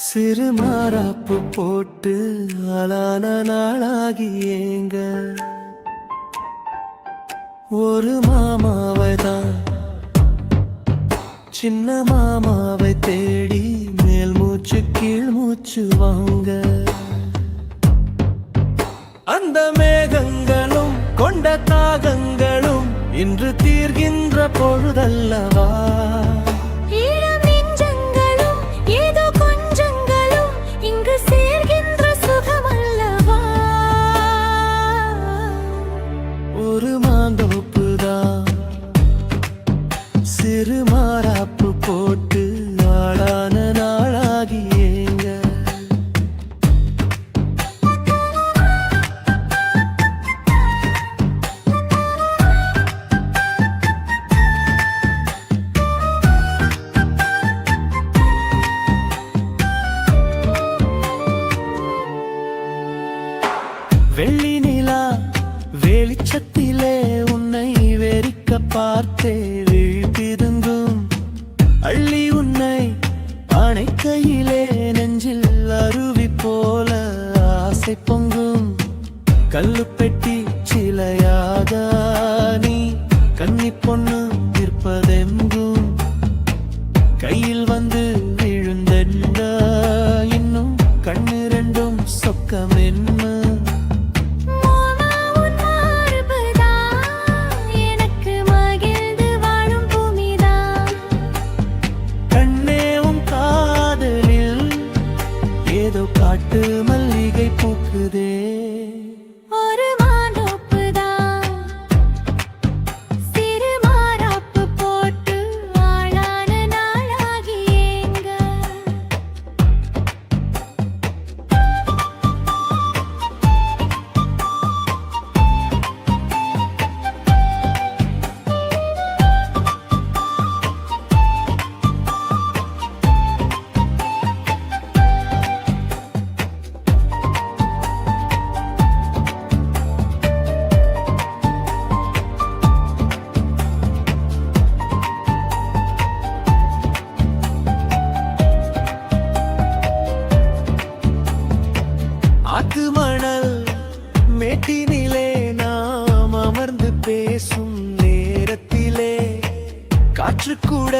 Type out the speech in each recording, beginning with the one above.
சிறு மாறாப்பு போட்டு ஆளான நாளாகி ஏங்க ஒரு மாமாவை தான் சின்ன மாமாவை தேடி மேல் மூச்சு கீழ் மூச்சு வாங்க அந்த மேகங்களும் கொண்ட தாகங்களும் இன்று தீர்கின்ற பொழுதல்லவா ஒரு மாந்தோப்புதான் சிறு மாறாப்பு போட்டு ஆளான நாளாகி ஏங்க வெள்ளி நிலா வெளிச்சத்திலே உன்னை வெறிக்க பார்த்தே விழிப்பிருந்தும் அள்ளி உன்னை அணைக்கையிலே நெஞ்சில் அருவி போல ஆசை பொங்கும் கல்லு பெட்டி சிலையாக நீ கன்னி பொண்ணு இருப்பதெங்கும் கையில் வந்து விழுந்தென்ன இன்னும் கண்ணு ரெண்டும் சொக்கம் என்ன காட்டு மல்லிகை பூக்குதே ஒரு மாந்தோப்புதான் சிறு மாறாப்பு போட்டு ஆளான நாளாகி ஏங்க ஆத்து மணல் மேட்டினிலே நாம் அமர்ந்து பேசும் நேரத்திலே காற்று கூட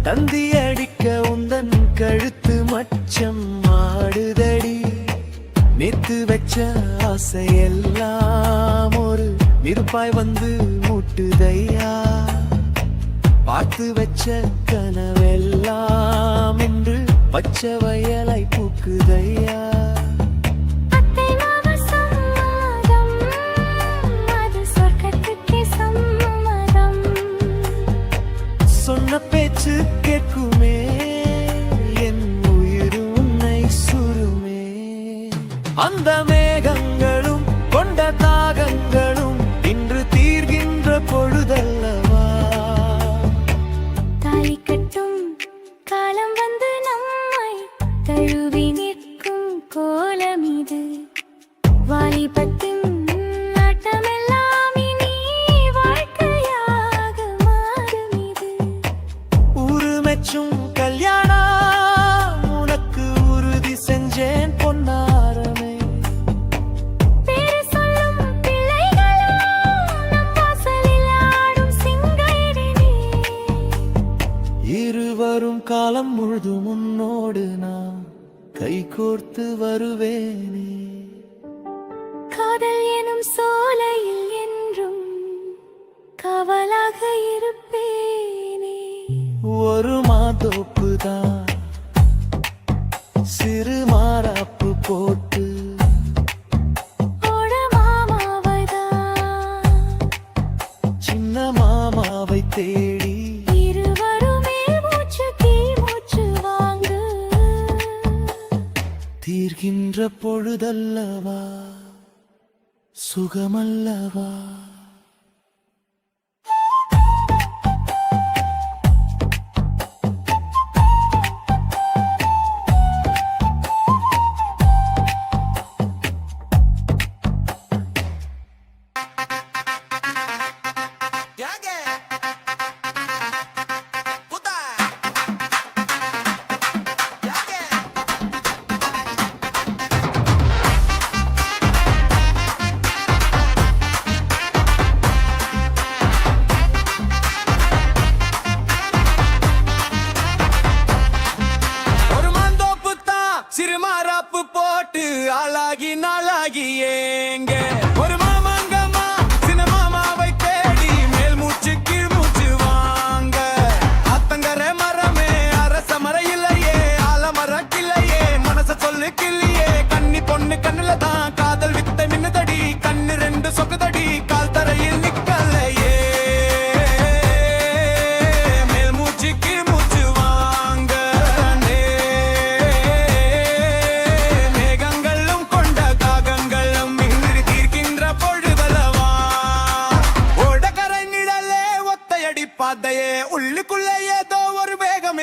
தந்தி அடிக்க உந்தன் கழுத்து மச்சம் ஆடுதடி நேத்து வச்ச ஆசையெல்லாம் ஒரு நெருப்பாய் வந்து மூட்டுதையா பார்த்து வச்ச கனவெல்லாம் இன்று பச்சை வயலை பூக்குதையா சொன்ன பேச்சு கேட்குமே என் உயிர் உன்னை சுருமே அந்த மேகங்களும் கொண்ட தாகங்களும் இன்று தீர்கின்ற பொழுதல்லவா தாலி கட்டும் காலம் வந்து நம்மை தழுவி நிற்கும் கோலம் இது வாலிபத்தின் கல்யாணம் உனக்கு உறுதி செஞ்சேன் பொன்னாரமே பேரு சொல்லும் பிள்ளைகளும் நம் வாசலில் ஆடும் சிங்காரினே இருவரும் காலம் முழுதும் உன்னோடு நான் கைகோர்த்து வருவேனே காதல் எனும் சோலையில் என்றும் காவலாக இருப்பேனே ஒரு மாந்தோப்புதான் சிறு மாறாப்பு போட்டு ஓட மாமாவைதான் சின்ன மாமாவை தேடி இருவருமே மூச்சு கீழ் மூச்சு வாங்க தீர்கின்ற பொழுதல்லவா சுகமல்லவா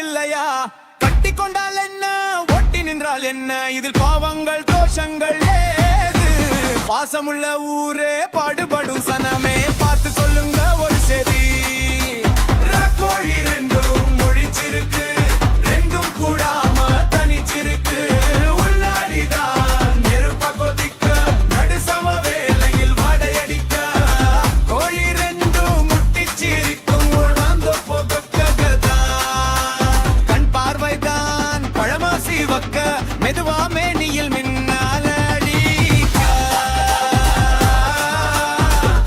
இல்லையா? கட்டி கொண்டால் என்ன, ஒட்டி நின்றால் என்ன, இதில் பாவங்கள் தோஷங்கள் ஏது? பாசமுள்ள ஊரே பாடுபடும் சனமே, பார்த்து சொல்லுங்க ஒரு சரி. கோழி ரெண்டும் முழிச்சிருக்கு, ரெண்டும் கூடாம தனிச்சிருக்கு. உள்ளாடிதான் நெருப்ப கொதிக்க, நடுசம வேளையில் வாடையடிக்க. கோழி ரெண்டும் முட்டிச்சிருக்கும், உணர்ந்து போகக்கதா. கண் பார்வைதான் பழமாசி வக்க, மெதுவா மேனியில் மின்னால அடிக்க.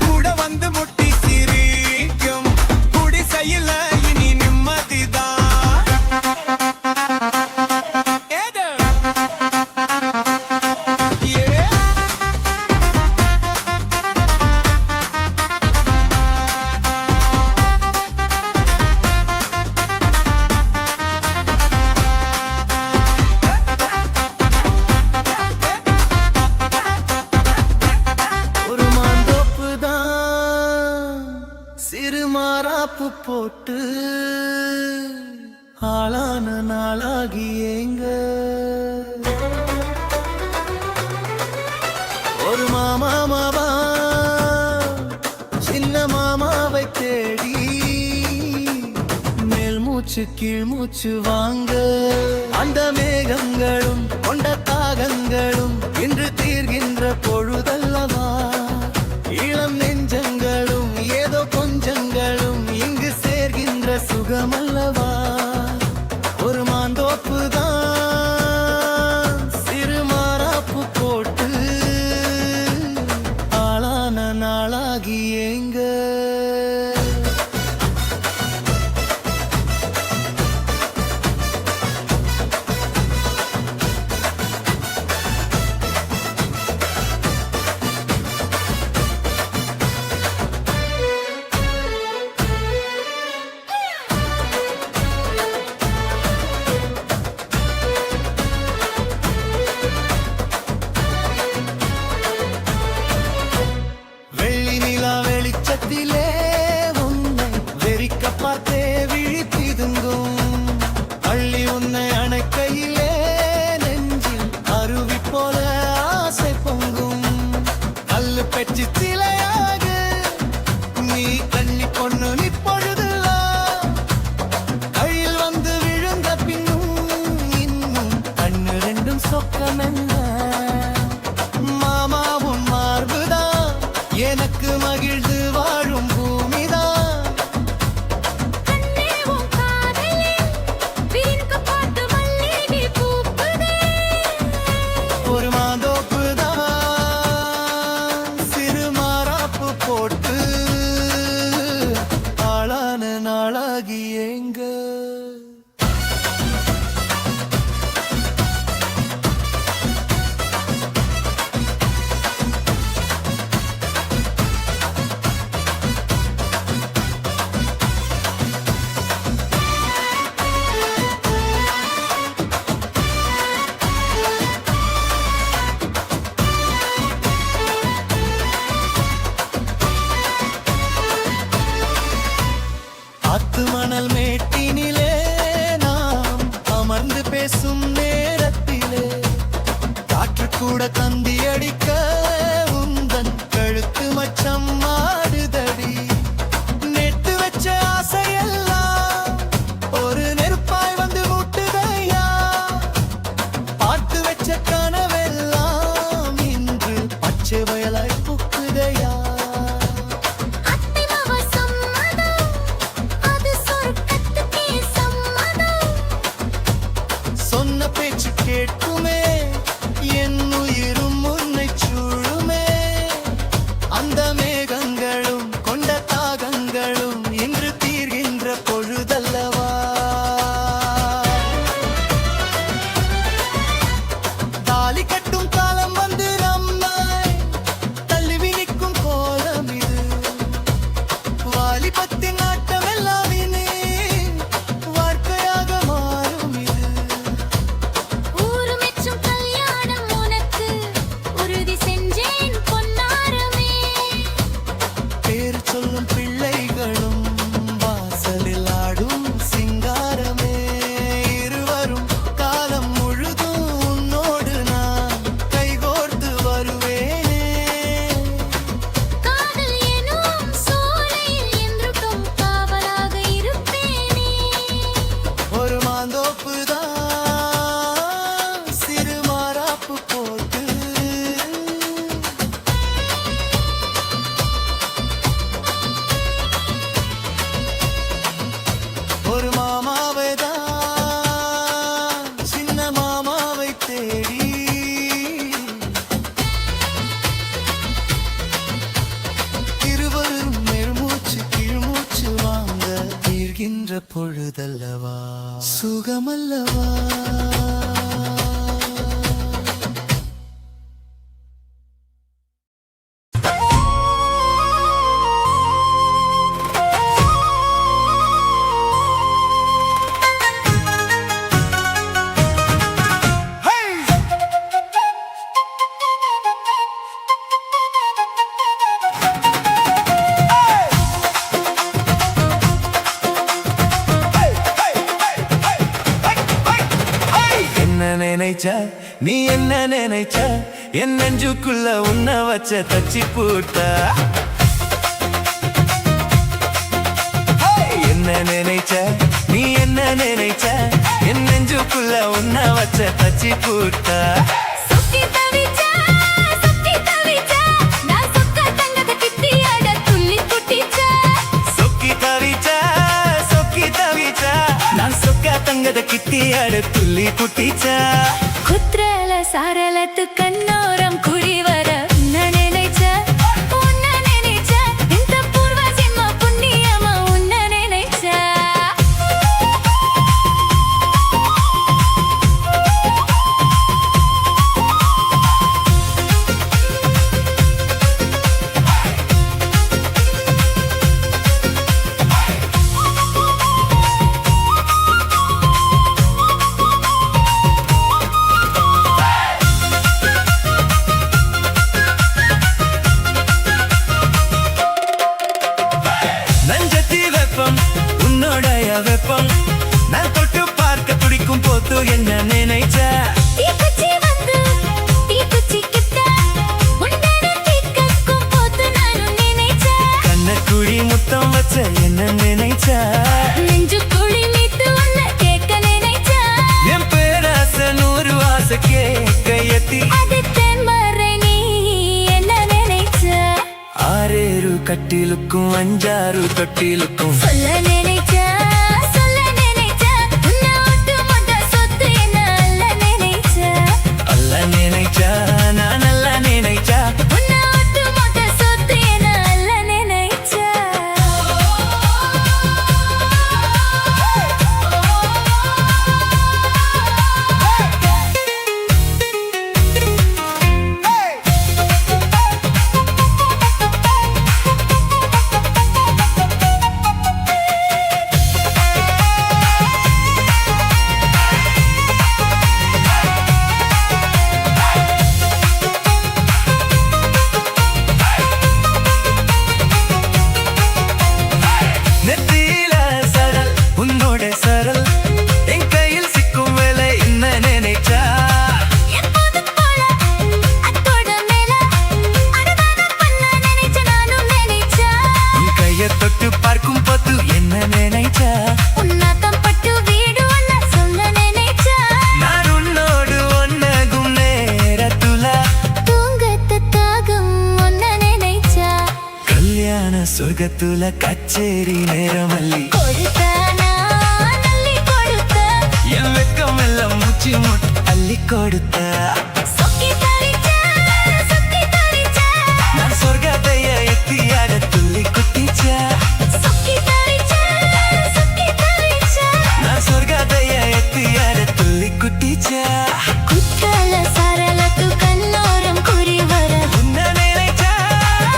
கூட வந்து முட்டி சிரிக்கும், குடிசையில இனி நிம்மதிதான். ஏது? ஏ? ஒரு மாந்தோப்பு தான் சிறு மாறாப்பு போட்டு ஆளான நாளாகி ஏங்க. ஒரு மாமாவா சின்ன மாமாவை தேடி மேல் மூச்சு கீழ் மூச்சு வாங்க. அந்த மேகங்களும் கொண்ட தாகங்களும் இன்று தீர்கின்ற பொழுதல்லவா. இளம் நெஞ்சங்களும் ஏதோ கொஞ்சங்களும் இங்கு சேர்கின்ற சுகமல்லவா. ஒரு மாந்தோப்பு தான் சிறு மாறாப்பு போட்டு ஆளான நாளாகி ஏங்க. வெள்ளி நிலா வெளிச்சத்திலே உன்னை வெறிக்க பார்த்தே விழித்திதுங்கும். அள்ளி உன்னை அணைக்கையிலே நெஞ்சில் அருவி போல ஆசை பொங்கும். கல்லு பெற்று சிலையாக நீ கண்ணி பொண்ணு நிப்பொழுதுலாம் கையில் வந்து விழுந்த பின்னும் இன்னும் கண்ணு ரெண்டும் சொக்கமென்ன. மாமாவும் மார்புதான் எனக்கு மகிழ்ந்து வாழும் பூமிதான். கண்ணே உன் காதலில் விரிந்து பார்த்து மல்லிகை பூக்குதே. ஒரு மாந்தோப்பு தான் சிறு மாறாப்பு போட்டு ஆளான நாளாகி ஏங்க. ஆத்து மணல் மேட்டினில் பொழுதல்லவா சுகமல்லவா நினைச்ச நீ என்ன நினைச்ச என் நெஞ்சுக்குள்ள உன்ன வச்ச தச்சி பூட்ட என்ன நினைச்ச நீ என்ன நினைச்ச என் நெஞ்சுக்குள்ள உன்ன வச்ச தச்சி பூட்ட சுத்தி தவிச்சா நான் சொக்க தங்கத கிட்டியாட துள்ளி குட்டிச்சா சொக்கி தவிச்சா நான் சொக்க தங்கத கிட்டியாட துள்ளி குட்டிச்சா குத்ரல சாரலத்து கண்ணோரம் குறி வர உன்ன நினைச்ச இந்த பூர்வ ஜென்ம புண்ணியமா உன்ன நினைச்ச உன்னோடைய வெப்பம் நான் தொட்டு பார்க்க துடிக்கும் போது என்ன நினைச்ச தீக்குச்சி வந்து தீக்குச்சி கிட்ட உன்னோட தீக்கக்கும் போது நானும் நினைச்ச கண்ணக்குழி முத்தம் வச்ச என்ன நினைச்ச நெஞ்சு குழி மீட்டு உன்ன கேட்க நினைச்ச என் பேராச 100 ஆசை கேட்க எத்தி அது தென்மறை நீ என்ன நினைச்ச ஆறேறு கட்டிலுக்கும் 5 தொட்டிலுக்கும் சொல்ல நினைச்ச உன்னை ஒட்டு மொத்த சொத்து என்ன அல்ல நினைச்சா நான் நல்லா நினைச்சா உன்னை ஒட்டு மொத்த சொத்து என்ன அல்ல நினைச்ச நெத்தியில சரல் உன்னோட சரல் என் கையில் சிக்கும் வேலை என்ன நினைச்சா எப்போதும் போல அத்தோட மேல அடதான பண்ண நினைச்ச நானும் நினைச்ச உன் கைய தொட்டு பார்க்கும் போது என்ன நினைச்சா உன்னாத்தம் பட்டு வீடு ஒன்ன சொல்ல நினைச்ச நான் உன்னோடு ஒன்னகும் நேரத்துல தூங்கத்த தாகம் ஒன்ன நினைச்ச கல்யாண சொர்க்கத்துல கச்சேரி நேரமல்லி கொடுத்தானா நல்லி கொடுத்த என் வெக்கம் எல்லாம் மூச்சு முட்டு அள்ளி கொடுத்த சொக்கி தவிச்ச நான் சொர்க்கத்தைய எத்தியாட துள்ளி குட்டிச்சா சொக்கி தவிச்ச நான் சொர்க்கத்தைய எத்தியாட துள்ளி குட்டிச்சா குத்தல சரலத்து கண்ணோரம் குறி வர உன்ன நினைச்சா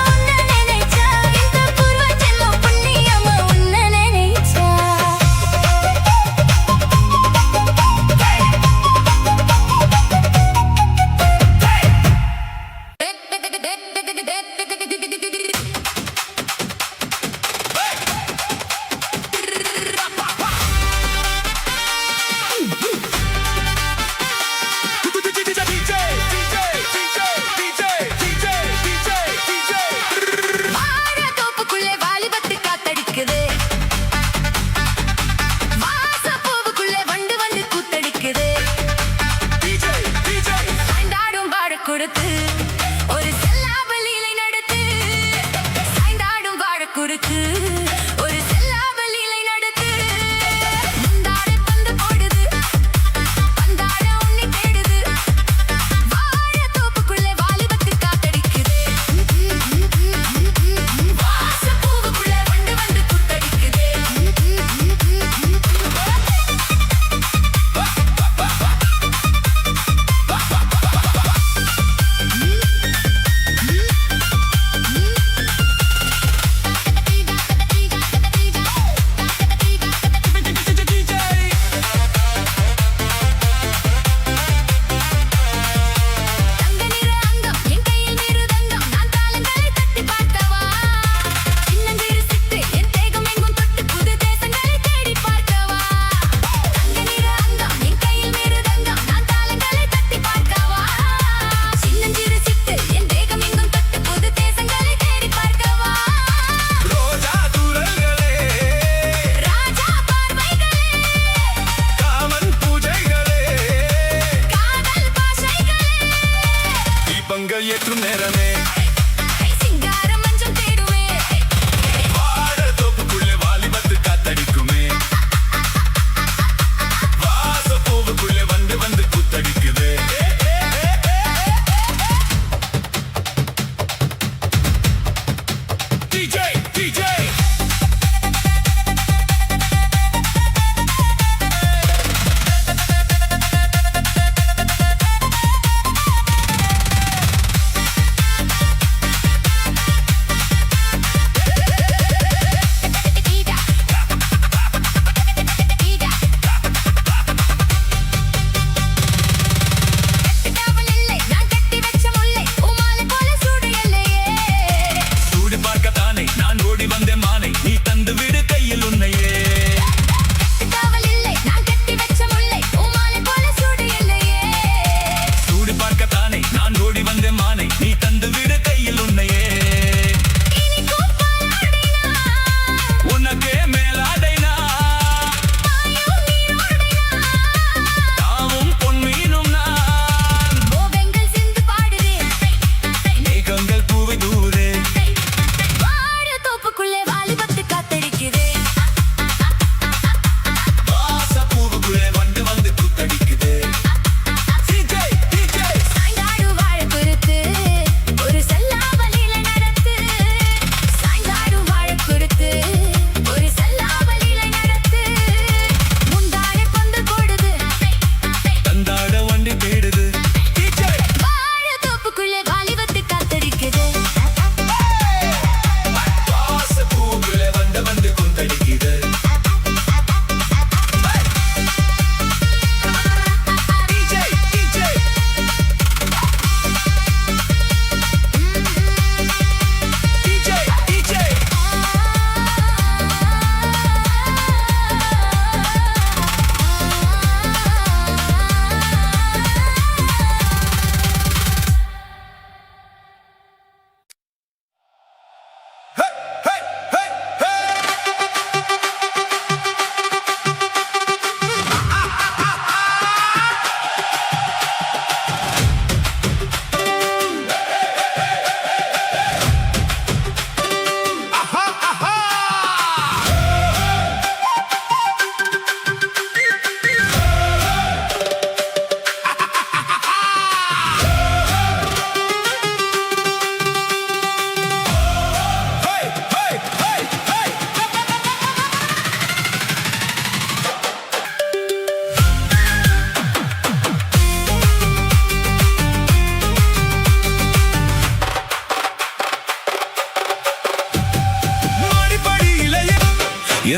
உன்ன நினைச்ச இந்த பூர்வ ஜென்ம புண்ணியமா உன்ன நினைச்ச வார தோப்புக்குள்ளே வாலிபத்து காத்தடிக்குது வாசப்பூவுக்குள்ளே வண்டு வந்து கூத்தடிக்குது சாய்ந்தாடும் வாழ கொடுத்து ஒரு செல்லாபலீலை நடத்து சாய்ந்தாடும் வாழ கொடுத்து ஒரு செல்லாபலீலை நடத்து முந்தாடை பந்து போடுது பந்தாட உன்னை தேடுது வாழ தோப்புக்குள்ளே வாலிபத்து காத்தடிக்குது வாசப்பூவுக்குள்ளே வண்டு வந்து கூத்தடிக்குது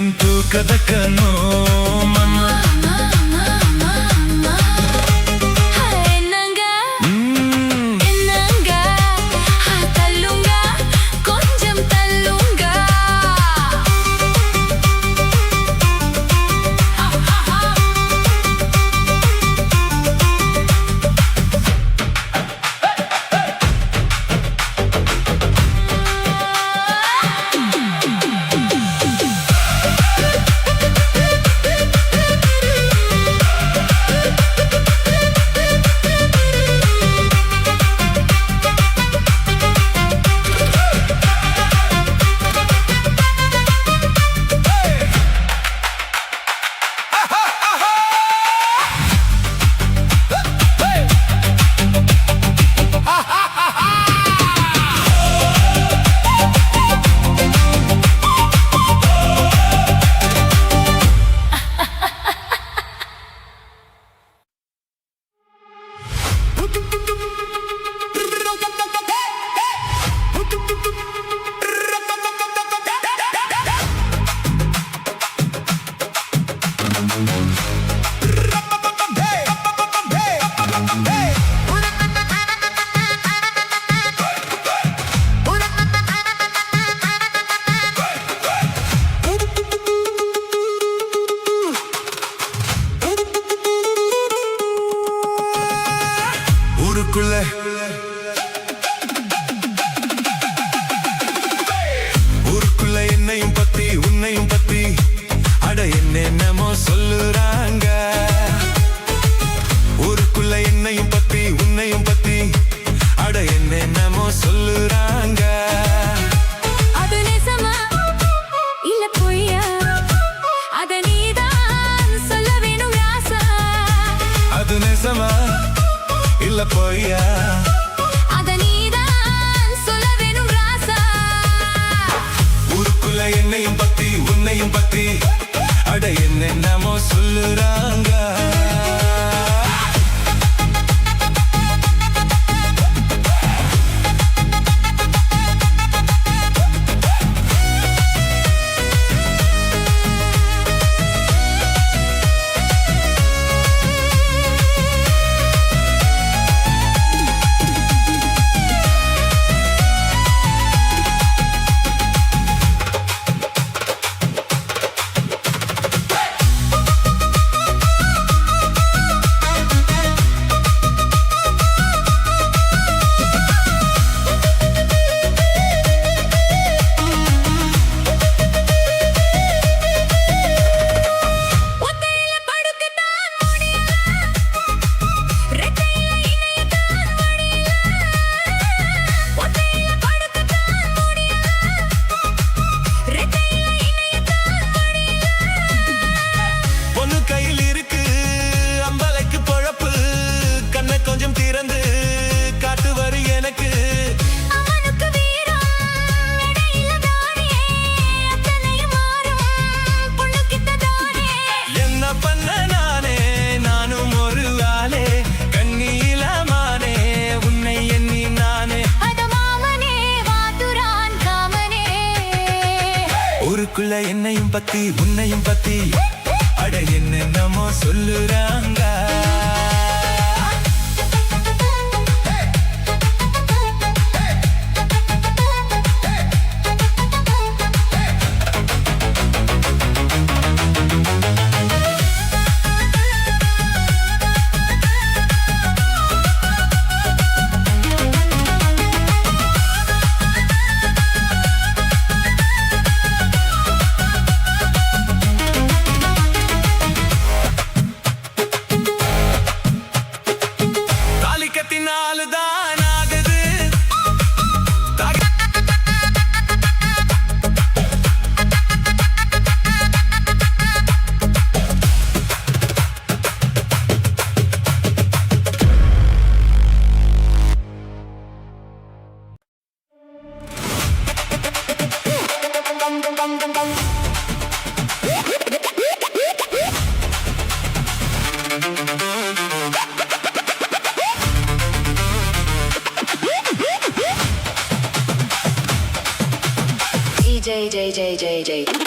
ಎಂತೂ ಕದಕನೋ ಮಮ್ಮ என்னங்க என்னங்க தள்ளுங்க கொஞ்சம் தள்ளுங்க ஊருக்குள்ள ஊருக்குள்ள என்னையும் பத்தி உன்னையும் பத்தி அட என்னென்னமோ சொல்லுறாங்க ஊருக்குள்ள என்னையும் பத்தி உன்னையும் பத்தி அட என்னென்னமோ சொல்லுறாங்க அது நிஜமா இல்ல பொய்யா அத நீதான் சொல்ல வேணும் ராசா அது நெசமா இல்ல பொய்யா அத நீதான் சொல்ல வேணும் ராசா ஊருக்குள்ள என்னையும் பத்தி உன்னையும் பத்தி அட என்னென்னமோ சொல்லுறாங்க ஒத்தையில படுக்கத்தான் முடியல ரெட்டையில இணையத்தான் முடியல ஒத்தையில படுக்கத்தான் முடியல ரெட்டையில இணையத்தான் பொண்ணு கையில் இருக்கு அம்பலைக்கு பொழப்பு கண்ணை கொஞ்சம் திறந்து காட்டு வரி எனக்கு அவனுக்கு வீரம் இடையில தானே அத்தனையும் மாறும் பொண்ணுக்கிட்ட தானே என்ன பண்ண நானே நானும் ஒரு ஆளே கண்ணியிலமானே உன்னை எண்ணி நானே அட மாமனே வாத்துரான் காமனே ஊருக்குள்ள என்னையும் பத்தி உன்னையும் பத்தி அட என்னென்னமோ சொல்லுறாங்க தாலிக்கத்தினால்தான் ஆகுது DJ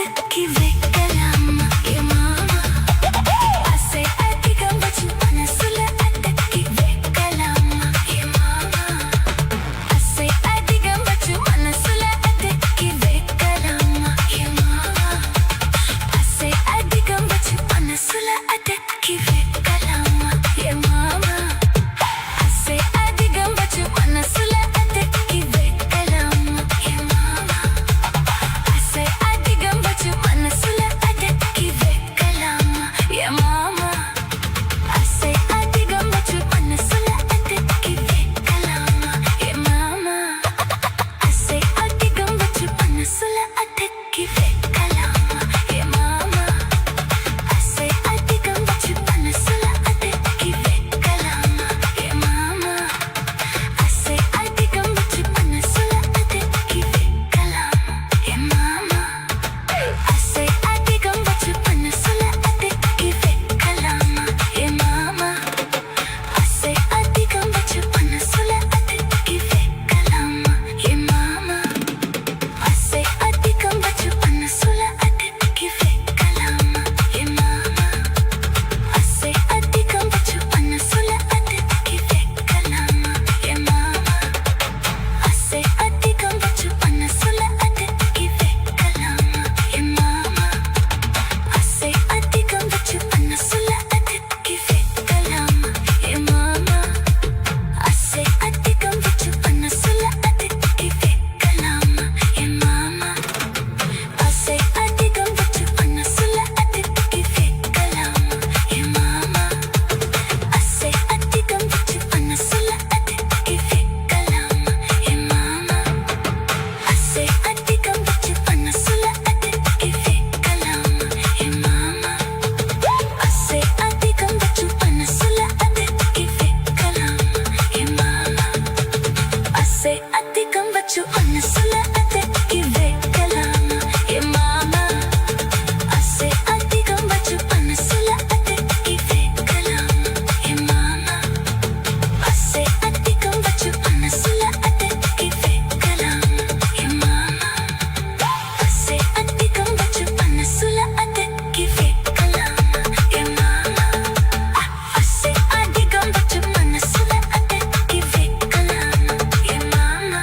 அடக்கி வைக்கலாமா என் மாமா ஆசை அதிகம் வச்சு மனசுல அடக்கி வைக்கலாமா என் மாமா ஆசை அதிகம் வச்சு மனசுல அடக்கி வைக்கலாமா என் மாமா ஆசை அதிகம் வச்சு மனசுல அடக்கி வைக்கலாமா என் மாமா ஆசை அதிகம் வச்சு மனசுல அடக்கி வைக்கலாமா என் மாமா ஆசை அதிகம் வச்சு மனசுல அடக்கி வைக்கலாமா என் மாமா ஆசை அதிகம் வச்சு மனசுல அடக்கி வைக்கலாமா என் மாமா ஆசை அதிகம் வச்சு மனசுல அடக்கி வைக்கலாமா என் மாமா ஆசை அதிகம் வச்சு மனசுல அடக்கி வைக்கலாமா என் மாமா ஆசை அதிகம் வச்சு மனசுல அடக்கி வைக்கலாமா என் மாமா ஆசை அதிகம் வச்சு மனசுல அடக்கி வைக்கலாமா என் மாமா ஆசை அதிகம் வச்சு மனசுல அடக்கி வைக்கலாமா என் மாமா ஆசை அதிகம் வச்சு மனசுல அடக்கி வைக்கலாமா என் மாமா ஆசை அதிகம் வச்சு மனசுல அடக்கி வைக்கலாமா என் மாமா ஆசை அதிகம் வச்சு மனசுல அடக்கி வைக்கலாமா என் மாமா ஆசை அதிகம் வச்சு மனசுல அடக்கி வைக்கலாமா என் மாமா ஆசை அதிகம் வச்சு மனசுல அடக்கி வைக்கலாமா என் மாமா ஆசை அதிகம் வச்சு மனசுல அடக்கி வைக்கலாமா என் மாமா ஆசை அதிகம் வச்சு மனசுல அடக்கி வைக்கலாமா என் மாமா ஆசை அதிகம் வச்சு மனசுல அடக்கி வைக்கலாமா என் மாமா ஆசை அதிகம் வச்சு மனசுல அடக்கி வைக்கலாமா என் மாமா ஆசை அதிகம் வச்சு மனசுல அடக்கி வைக்கலாமா என் மாமா ஆசை அதிகம் வச்சு மனசுல அடக்கி வைக்கலாமா என் மாமா ஆசை அதிகம் வச்சு மனசுல அடக்கி வைக்கலாமா என் மாமா ஆசை அதிகம் வச்சு மனசுல அடக்கி வைக்கலாமா என் மாமா ஆசை அதிகம் வச்சு மனசுல அடக்கி வைக்கலாமா என் மாமா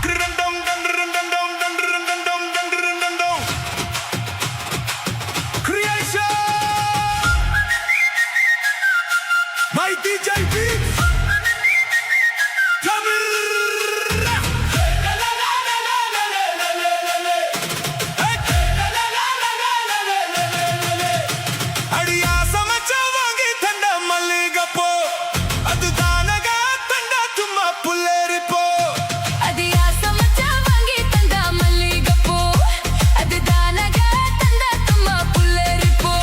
கிரண்டம் தண்டரண்டண்டம் தண்டரண்டண்டம் தண்டரண்டண்டம் Creation My DJ Beats Tamil அடியா சமச்ச வாங்கி தண்ட மல்லிகப்போ அது தானக தண்ட தும்மா புல்லேரிப்போ அதியா சமச்சா வாங்கி தந்த மல்லிகைப்பூ அது தானக தந்த தும்மா புல்லரிப்பூ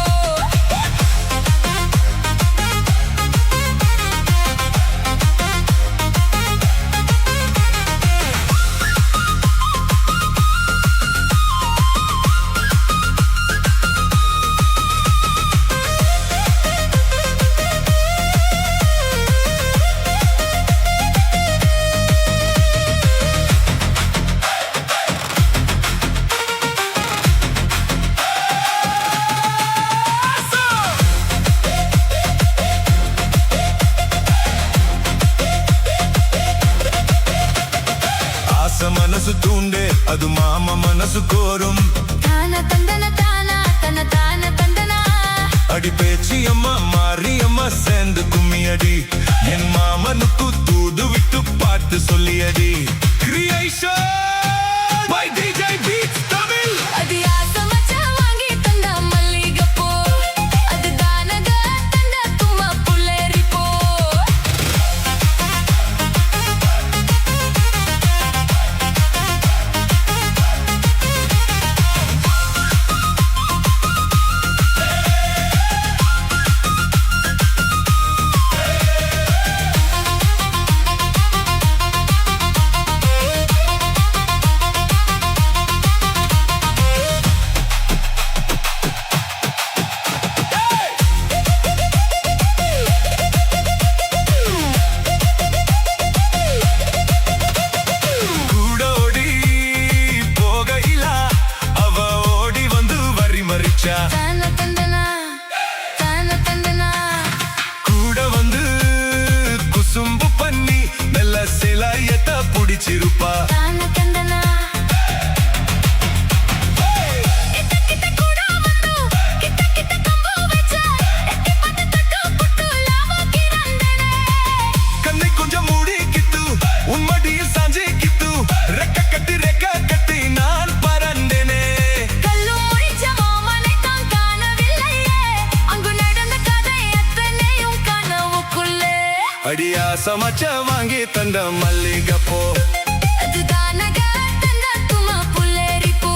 ஆசை மனசு தூண்டே அது மாமா மனசு கோரும் தான தந்தன தானா தன தான தந்தனா அடி பேச்சி அம்மா மாறி அம்மா சேர்ந்து கும்மி அடி என் மாமனுக்கு தூது விட்டு பாட்டு சொல்லி அடி creation by DJ beats Tamil அதியா சமச்சா வாங்கி தந்த மல்லிகைப்பூ அது தானக தந்த தும்மா புல்லரிப்பூ சமச்ச வாங்கி தந்த மல்லிகைப்பூ அதுதானக தந்தக்குமா புல்லரிப்பூ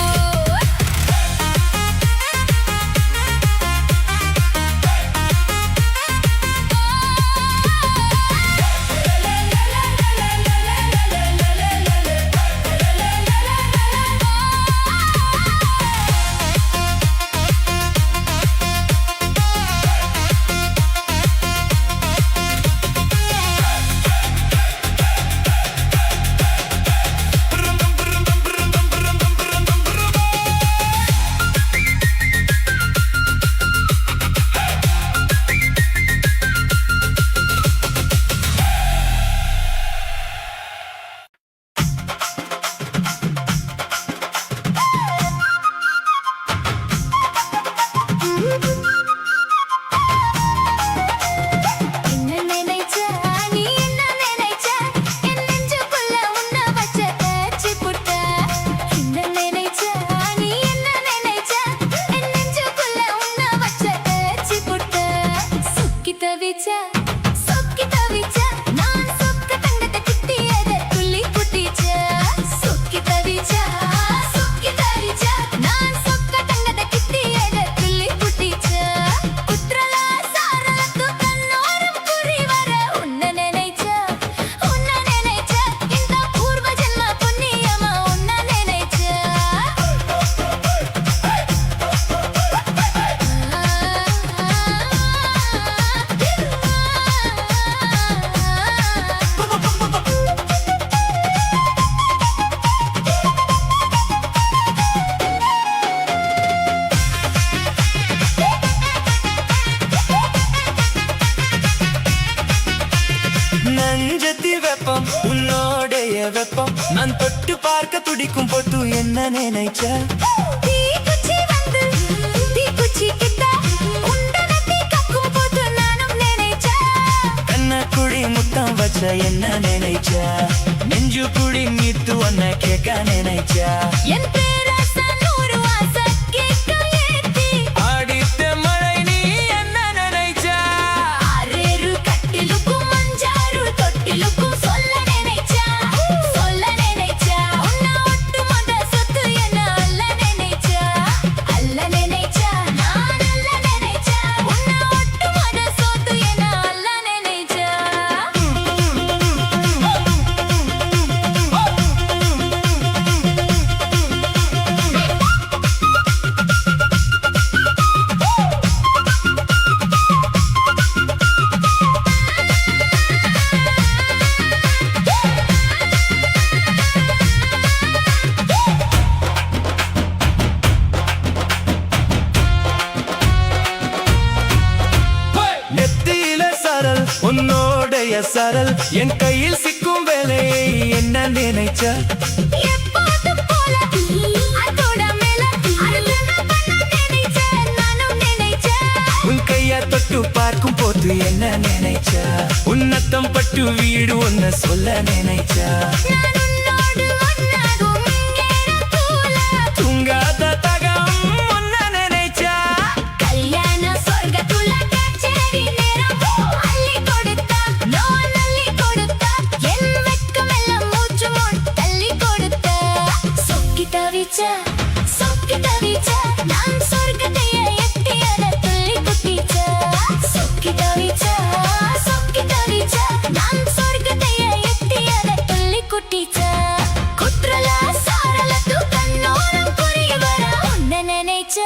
என்ன நினைச்ச நீ என்ன நினைச்ச என் நெஞ்சுக்குள்ள உன்னை வச்ச ஏச்சி புட்ட என்ன நினைச்ச நீ என்ன நினைச்ச என் நெஞ்சுக்குள்ள உன்னை வச்ச ஏச்சி புட்ட சொக்கி தவிச்ச நான் சொக்க தங்கத்தை கிட்டியத துள்ளி குட்டிச்ச சொக்கி தவிச்ச நான் சொக்க தங்கத்தை கிட்டியத துள்ளி குட்டிச்ச குத்ரல சாரலத்து கண்ணோரம் குறி வர உன்னை நினைச்ச இந்த பூர்வ ஜென்ம புண்ணியமா உன்னை நினைச்ச நெஞ்சத்தி வெப்பம் உன்னோடைய வெப்பம் நான் தொட்டு பார்க்க துடிக்கும் போது என்ன நினைச்ச தீக்குச்சி வந்து தீக்குச்சி கிட்ட உண்டனத்தி கக்கும் போது நானும் நினைச்சேன் கண்ணக்குழி முத்தம் வச்ச என்ன நினைச்ச நெஞ்சு குழி மீத்து ஒன்ன கேட்க நினைச்ச என் பேராச நூறு வாச கேட்க ஏத்தி ஆடித்த மழை நீ என்ன நினைச்ச ஆரேரு கட்டிலுக்கும் மஞ்சாரு தொட்டிலுக்கும் சொல்ல நினைச்சா உன்னை ஒட்டு மொத சொத்து என்ன அல்ல நினைச்சா நான் அல்ல நினைச்சா உன்னை ஒட்டு மொத சொத்து என்ன அல்ல நினைச்சா நெத்தியில சரல் உன்னோடைய சரல் என் கையில் சிக்கும் வேலையை என்ன நினைச்ச எப்போதும் போல அதோட மேல அருளன பண்ண நினைச்சேன் நானும் நினைச்சேன் உன் கைய தொட்டு பார்க்கும் போது என்ன நினைச்ச உன்னத்தம் பட்டு வீடு ஒன்ன சொல்ல நினைச்ச நான் உன்னோடு ஒன்னாகும் இங்கேற தூள தூங்காத தகம் ஒன்ன நினைச்ச கல்யாண சொர்க்கத்துள்ள கச்சேரி நேரம் அள்ளி கொடுத்தா நான் அள்ளி கொடுத்தா என் வெட்கமெல்லாம் மூச்சு முன் தள்ளி கொடுத்தா சொக்கி தவிச்ச நான் சொர்க்கத்தையே எட்டியத துள்ளி குட்டிச்ச சொக்கி தவிச்ச நான் சொர்க்கத்தையே எட்டியத துள்ளி குட்டிச்ச குத்ரல சாரலத்து கண்ணோரம் குறி வர உன்னை நினைச்ச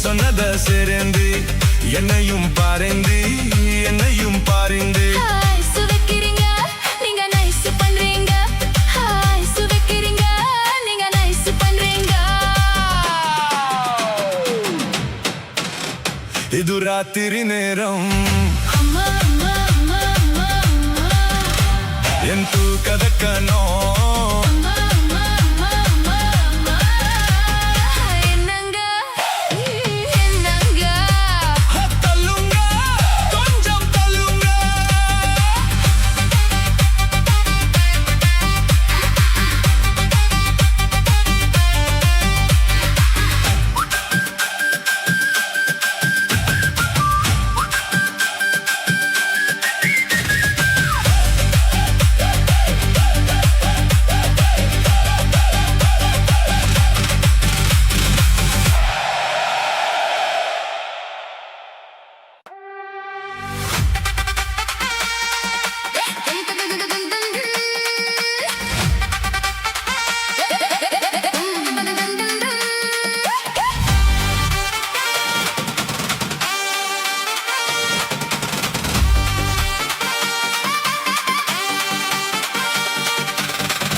சொன்னத சிறந்து என்னையும் பாருந்து என்னையும் பாருந்து ஹாய் சுவைக்கிறீங்க நீங்க நைஸ் பண்றீங்க ஹாய் சுவைக்கிறீங்க நீங்க நைஸ் பண்றீங்க இது ராத்திரி நேரம் அம்மா அம்மா அம்மா அம்மா அம்மா என் தூக்கதக்கனோ அம்மா அம்மா அம்மா அம்மா அம்மா என்னங்க என்னங்க தள்ளுங்க கொஞ்சம் தள்ளுங்க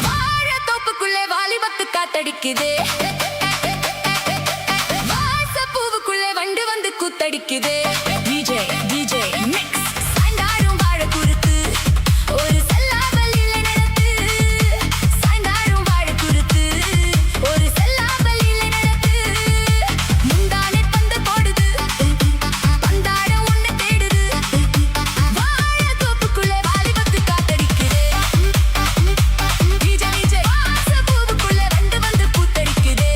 வாழைத்தோப்புக்குள்ளே வாலிபத்து காத்தடிக்குதே வாசப்பூவுக்குள்ளே வண்டு வந்து கூத்தடிக்குதே டிஜே டிஜே மிக்ஸ் சாய்ந்தாடும் வாழை குருத்து ஒரு செல்லாவலில நடத்து சாய்ந்தாடும் வாழை குருத்து ஒரு செல்லாவலில நடத்து முந்தானை பந்து போடுது பந்தாட உன்னை தேடுது வாழைத்தோப்புக்குள்ளே வாலிபத்து காத்தடிக்குதே டிஜே டிஜே வாசப்பூவுக்குள்ளே வண்டு வந்து கூத்தடிக்குதே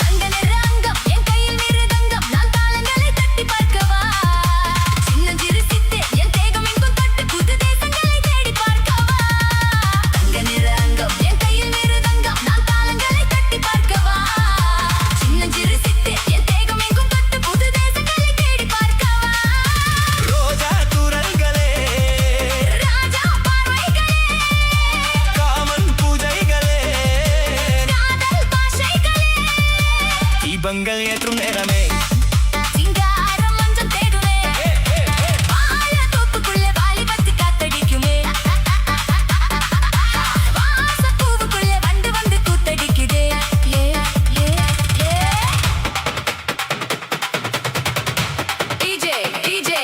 தங்க நிற அங்கம் என் கையில் மிருதங்கம் நான் தாளங்களை தட்டி பார்க்கவா சின்னஞ்சிறு சித்தே என் தேகம் எங்கும் தொட்டு புது தேசங்களை தேடி பார்க்கவா தங்க நிற அங்கம் என் கையில் மிருதங்கம் நான் தாளங்களை தட்டி பார்க்கவா சின்னஞ்சிறு சித்தே என் தேகம் எங்கும் தொட்டு புது தேசங்களை தேடி பார்க்கவா ரோஜா குரல்களே ராஜா பார்வைகளே காமன் பூஜைகளே காதல் பாஷைகளே தீபங்கள் ஏற்றும் நேரமே சிங்காரம் மஞ்சள் தேடுமே வாழைத்தோப்புக்குள்ளே வாலிபத்து காத்தடிக்குமே வாசப்பூவுக்குள்ளே வண்டு வந்து கூத்தடிக்குதே ஏ ஏ ஏ டிஜே டிஜே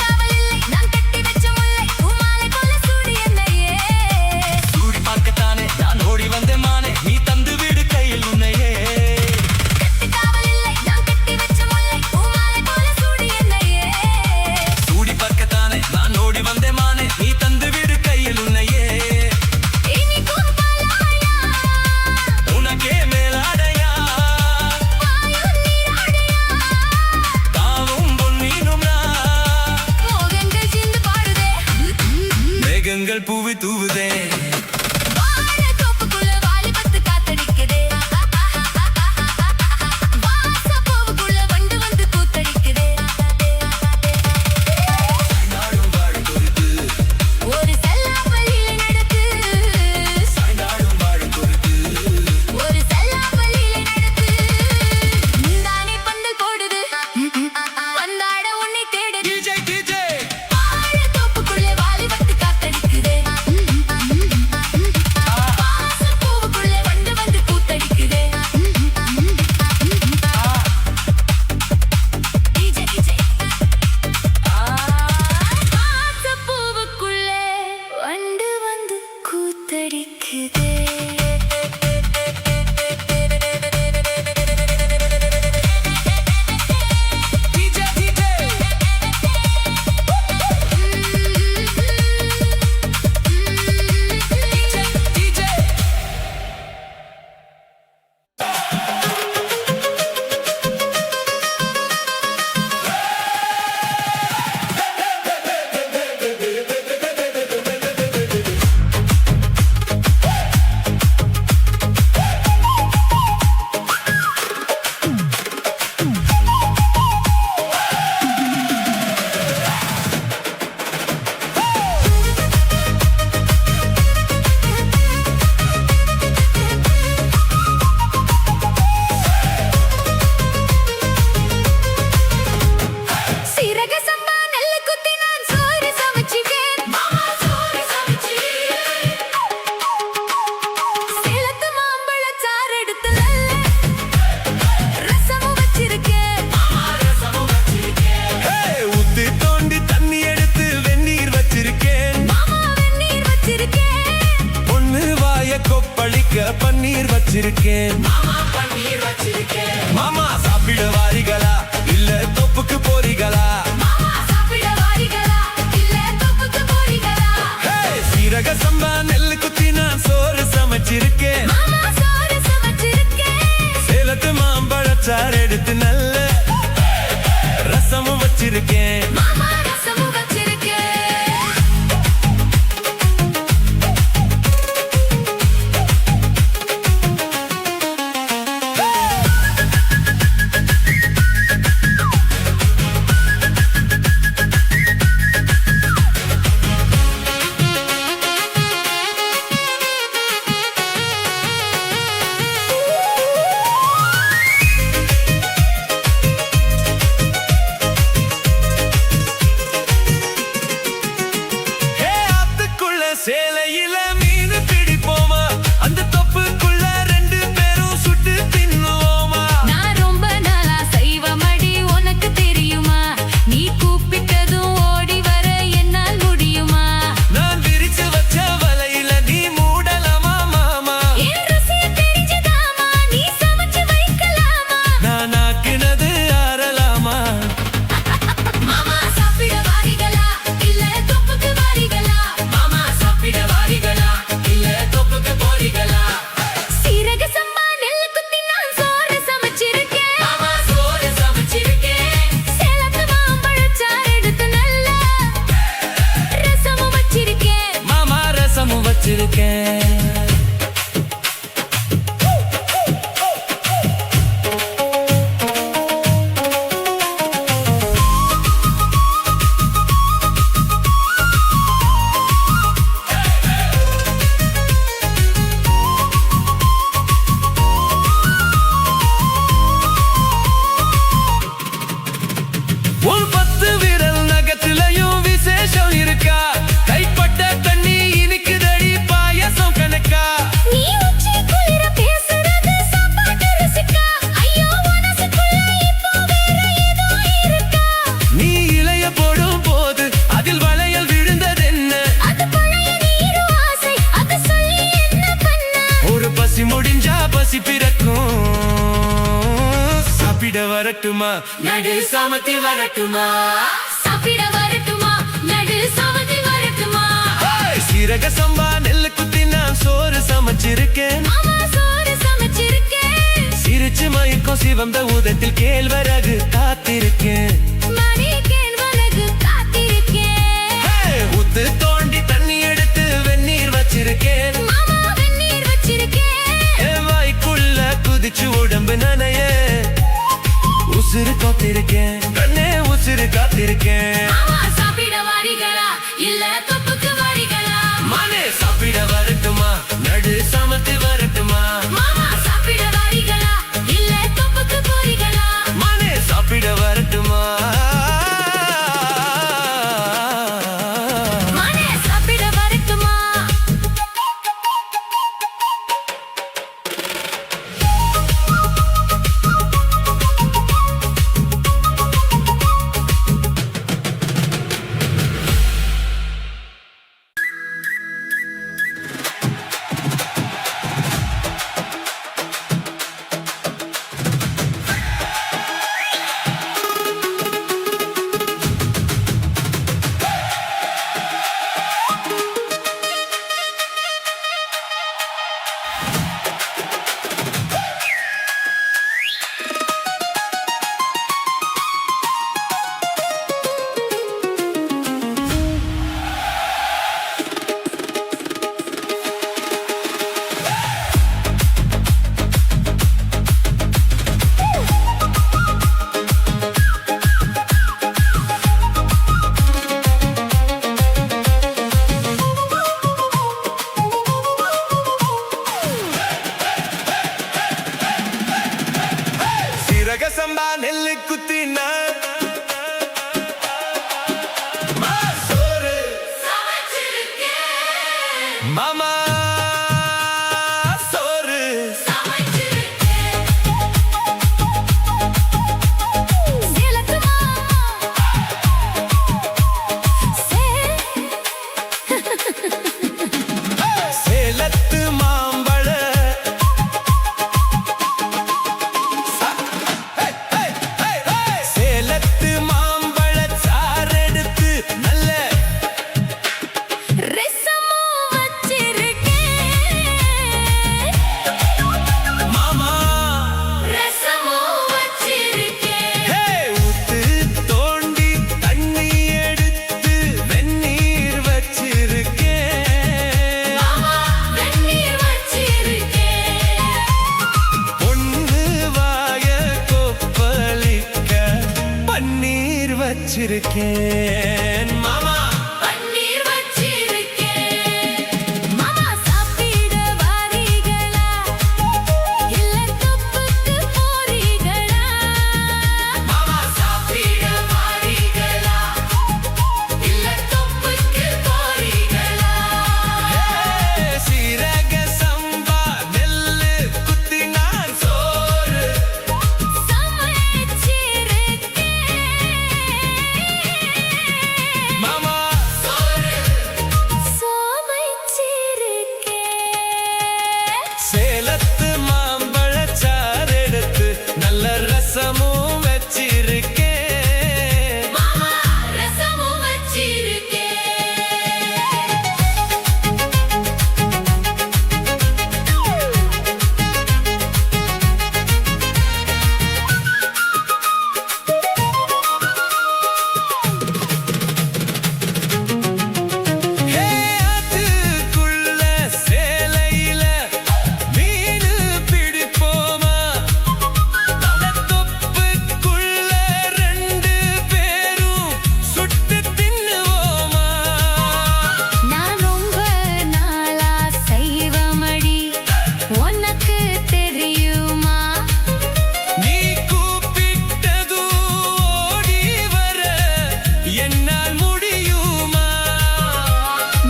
காவலில்லை நான் கட்டி வச்ச முல்லை பூமாலை போல சூடி என்னையே சூடி பார்க்கத்தானே நான் ஓடி வந்தேன் மானே நீ தந்து விடு கையில் உன்னையே காவலில்லை நான் கட்டி வச்ச முல்லை பூமாலை போல சூடி என்னையே சூடி பார்க்கத்தானே நான் ஓடி வந்தேன் மானே நீ தந்து விடு கையில் உன்னையே இனிக்கும் பலாயா உனக்கே மேலாடையா வாயும் நீராடையா தாவும் பொன்மீனும் நான் மோகங்கள் சிந்து பாடுதே மேகங்கள் பூவி தூவுதே வாழைத்தோப்புக்குள்ள வாலிபத்து காத்தடிக்குதே வாசப்பூவுக்குள்ள வண்டு வந்து கூத்தடிக்குதே நாடும் வாழை பொறுத்து ஒரு செல்லாப்பள்ளியில நடத்து நாடும் வாழை பொறுத்து ஒரு செல்லாப்பள்ளியில நடத்து முந்தானை பந்தல் போடுது வந்தாட உன்னை தேடுது டிஜே டிஜே வாழைத்தோப்புக்குள்ளே வாலிபத்து காத்தடிக்குதே வாசப்பூவுக்குள்ளே வண்டு வந்து கூத்தடிக்குதே டிஜே டிஜே வாசப்பூவுக்குள்ளே வண்டு வந்து கூத்தடிக்குதே டிஜே டிஜே டிஜே கொப்பளிக்க பன்னீர் வச்சிருக்கேன் மாமா சாப்பிட வாரிகளா இல்ல தொப்புக்கு போறீங்களா ஹே, சீரக சம்பா நெல்லு குத்தி நான் சோறு சமைச்சிருக்கேன் சேலத்து மாம்பழச்சாறு எடுத்து நல்ல ரசமும் வச்சிருக்கேன் ஹே, ஆத்துக்குள்ள சேலையில மீன் பிடிப்போமா அந்த தொப்புக்குள்ள 2 பேரும் சுட்டு தின்னுவோமா நான் ரொம்ப நாளா செய்வமடி உனக்கு தெரியுமா நீ கூப்பிட்டதும் ஓடி வர என்னால் முடியுமா நான் விரிச்சு வச்ச வலையில நீ மூடலாமா மாமா என் ருசிய தெரிஞ்சுதாமா நீ சமைச்சு வைக்கலாமா நான் ஆக்கினது ஆறலாமா மாமா சாப்பிட வாரிகளா இல்ல தொப்புக்கு வாரிகளா சீரக சம்பா நெல்லு குத்தி நான் சோறு சமைச்சிருக்கேன் சேலத்து மாம்பழச்சாறு எடுத்து நல்ல ரசமும் வச்சிருக்கேன் மாமா ரசமும் வச்சிருக்கேன் உன் 10 விரல் நகத்திலையும் விசேஷம் இருக்கா கைப்பட்ட தண்ணி இனிக்குதடி பாயசம் கணக்கா நீ உச்சி குளிர பேசுறது சாப்பாட்டு ருசிக்கா ஐயோ மனசுக்குள்ள இப்போ வேற ஏதோ இருக்கா நீ இளைய போடும் போது அதில் வளையல் விழுந்ததென்ன அது பழைய நீரு ஆசை அது சொல்லி என்ன பண்ண ஒரு பசி முடிஞ்சா பசி பிறக்கும் சாப்பிட வரட்டுமா நடு சாமத்தி வரட்டுமா சாப்பிட வரட்டுமா நடு சமதி வரட்டுமா ஹேய், சீரக சம்பா நெல்லு குத்தி நான் சோறு சமைச்சிருக்கேன் மாமா சோறு சமைச்சிருக்கேன் சிரிச்சு மயக்கும் சிவந்த ஊதத்தில் கேழ்வரகு காத்திருக்கேன் மணி கேழ்வரகு காத்திருக்கேன் ஹேய், ஊத்து தோண்டி தண்ணி எடுத்து வெந்நீர் வச்சிருக்கேன் மாமா வெந்நீர் வச்சிருக்கேன் என் வாய்க்குள்ள குதிச்சு உடம்பு நனைய உசுறு காத்திருக்கேன் கண்ணே உசுறு காத்திருக்கேன் மாமா சாப்பிட வாரிகளா இல்ல தொப்புக்கு வாரிகளா மனே சாப்பிட வரட்டுமா நடு சமத்து வரட்டுமா மாமா சாப்பிட வாரிகளா இல்ல தொப்புக்கு போரிகளா மனே சாப்பிட வரட்டுமா மனே சாப்பிட வரட்டுமா வச்சிருக்கேன் மாமா. பன்னீர் வச்சிருக்கேன் மாமா. சாப்பிட வாரீகளா இல்ல தொப்புக்கு போறீங்களா? மாமா சாப்பிட வாரீகளா இல்ல தொப்புக்கு போறீங்களா? சீரக சம்பா நெல்லு குத்தினான் சோறு சமைச்சிருக்கேன் மாமா. சமைச்சிருக்கேன் சேலத்து மாம்பழச்சாறு எடுத்து நல்ல ரசமும் வச்சிருக்கேன் மாமா. ரசமும் வச்சிருக்கேன் ஹே ஆத்துக்குள்ள சேலையில மீனு பிடிப்போமா? தொப்புக்குள்ள ரெண்டு பேரும் சுட்டு தின்னுவோமா? நான் ரொம்ப நாளா சைவமடி உனக்கு தெரியுமா? நீ கூப்பிட்டதும் ஓடி வர என்னால் முடியுமா?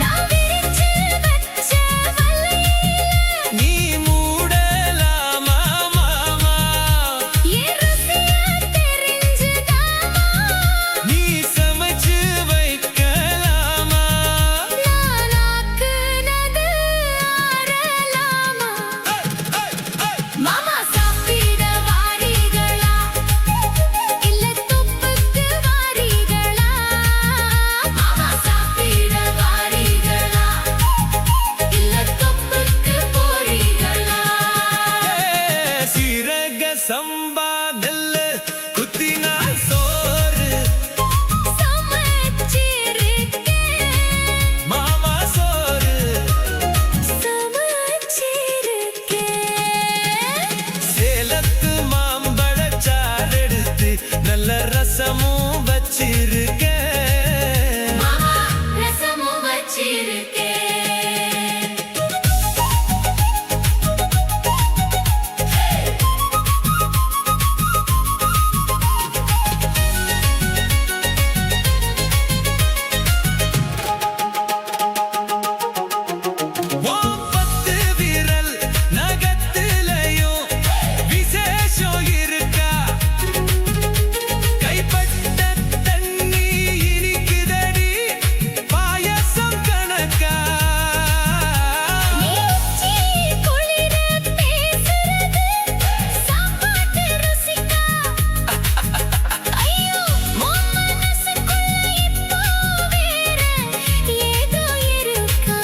நான் விரிச்சு வச்ச வலையில நீ மூடலாமா மாமா? என் ருசியா தெரிஞ்சுதாமா? நீ சமைச்சு வைக்கலாமா? நான் ஆக்குனது ஆறலாமா? மாமா சாப்பிட வாரீகளா இல்ல தொப்புக்கு வாரீகளா? மாமா சாப்பிட வாரீகளா இல்ல தொப்புக்கு போறீங்களா? சீரக சம்பா நெல்லு குத்தினான் சோறு சமைச்சிருக்கேன் மாமா சோறு. சமைச்சிருக்கேன் சேலத்து மாம்பழச்சாறு எடுத்து நல்ல ரசமும் வச்சிருக்கேன் மாமா. ரசமும் வச்சிருக்கேன் பத்து விரல் நகத்திலையும் விசேஷம் இருக்கா? கைப்பட்ட தண்ணி இனிக்குதடி பாயசம் கணக்கா? நீச்சி குளிர பேசுறது சாப்பாட்டு ருசிக்கா? ஐயோ உன் மனசுக்குள்ள இப்போ வேற ஏதோ இருக்கா?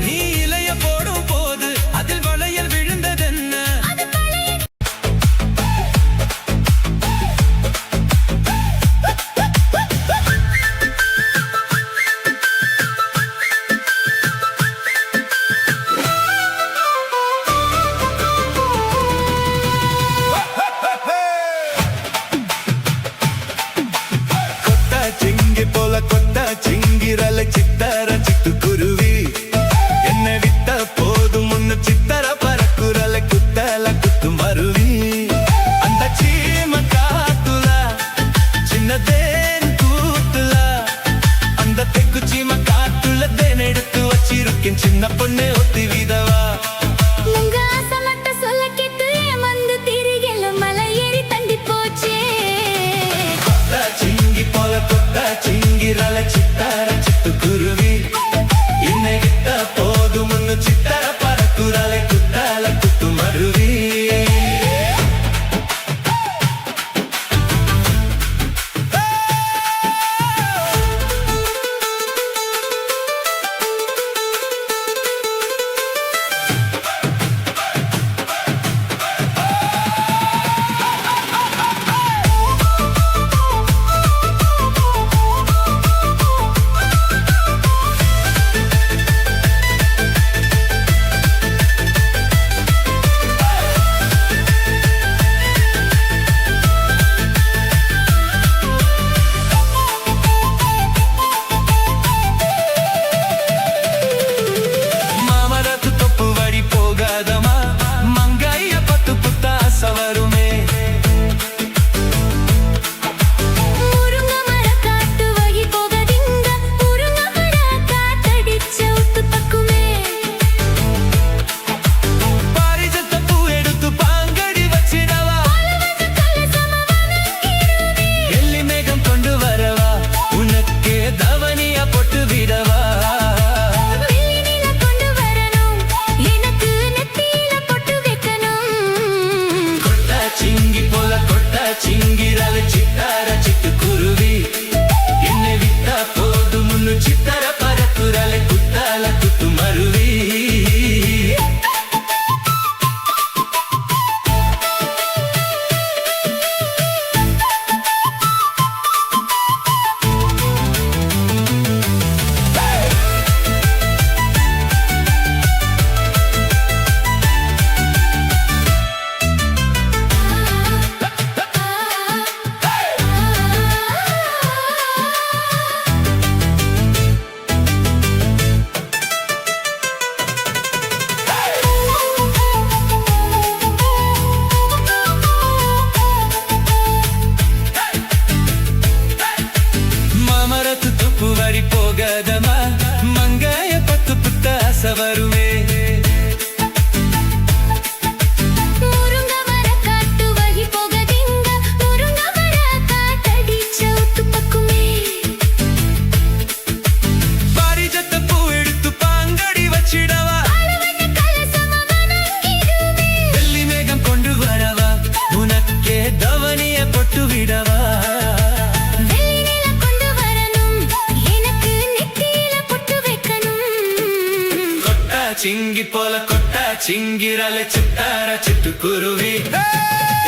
நீ இலைய போடும் போது அதில் வளையல் விழுந்ததென்ன? அது பழைய கொட்டா சிங்கி போல கொட்டா சிங்கிரல சித்தர சிட்டுக்குருவி என்ன விட்ட போதும் முன்னு சித்தர பறக்குறல குத்தல குத்து மருவி அந்த சீம காத்துல சின்னதேன் கூத்துல அந்த தெக்கு சீம காத்துல தேன் எடுத்து வச்சிருக்கேன் சின்ன பொண்ணு ஒத்தி விதவா உங்க ஆசை மட்டும் சொல்ல கேட்டு ஏமாந்து திரிகல மலை ஏறி தண்டி போச்சே. கொட்டா சிங்கி போல கொட்டா சிங்கிரல சித்தர சிட்டுக்குருவி என்ன விட்ட போதும் முன்னு சித்தர பறக்குறல குத்தல குத்து மருவி வருமே. முருங்க மர காட்டு வழி போகதிங்க முருங்க மர காத்தடி சவுத்து பக்குமே பாரிஜத்த பூ எடுத்து பாங்கடி வச்சிடவா, அளவண்ண கலசம வணங்கிடுமே வெள்ளி மேகம் கொண்டு வரவா, உனக்கே தவனிய பொட்டு விடவா. வெள்ளியில கொண்டு வரணும் எனக்கு நெத்தியில பொட்டு வைக்கணும் கொட்டா சிங்கி போல கொட்டா சிங்கிரலை சித்தார சிட்டுக்குருவி,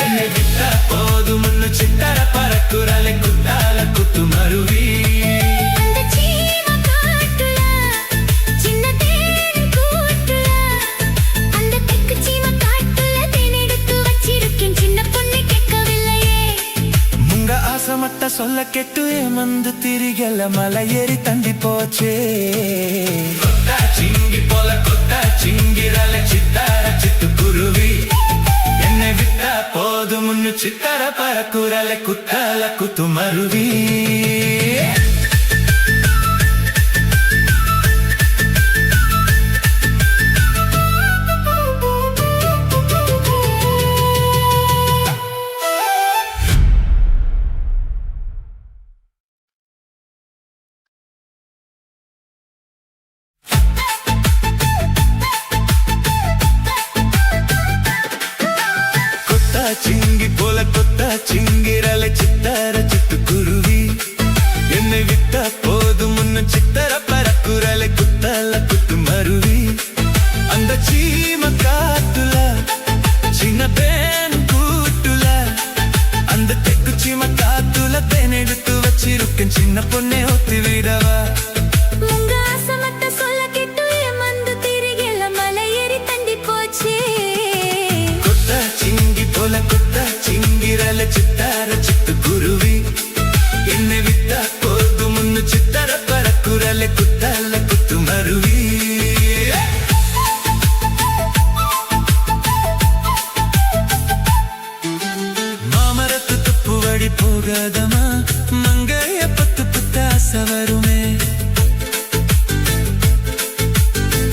என்னை விட்டா போதும்னு சித்தார பறக்குறலை குத்தால குத்து மருவி. அந்த சீம காட்டுல சின்ன தேன் கூட்டுல அந்த தெக்கு சீம காட்டுல தேன் எடுத்து வச்சிருக்கேன் சின்ன பொண்ணு கேட்கவில்லையே முங்க ஆசை மட்ட சொல்ல கெட்டு ஏமந்து திரிகல மலை ஏறி தண்டி போச்சே. கொட்டா சிங்கி போல கொட்டா சிங்கிரலை சித்தார சிட்டுக்குருவி, என்னை விட்டா போதும்னு சித்தார பறக்குறலை குத்தால குத்து மருவி. கொட்டா சிங்கி போல கொட்டா சிங்கிரலை சித்தார சிட்டுக்குருவி, என்னை விட்டா போதும்னு சித்தார பறக்குறலை குத்தால குத்து மருவி. அந்த சீம காட்டுல சின்ன தேன் கூட்டுல அந்த தெக்கு சீம காட்டுல தேன் எடுத்து வச்சிருக்கேன் சின்ன பொண்ணே ஒத்தி விடவா. உங்க ஆசை மட்டும் சொல்ல கேட்டு ஏமாந்து திரிகல மலை ஏறி தண்டி போச்சே கொட்டா சிங்கி போல கொட்டா சிங்கிரலை சித்தார சிட்டுக்குருவி, என்னை விட்டா போதும்னு சித்தார பறக்குறலை குத்தால குத்து மருவி. மாமரத்து துப்பு வழி போகாதமா, மங்கைய பத்து புத்தாச வருமே.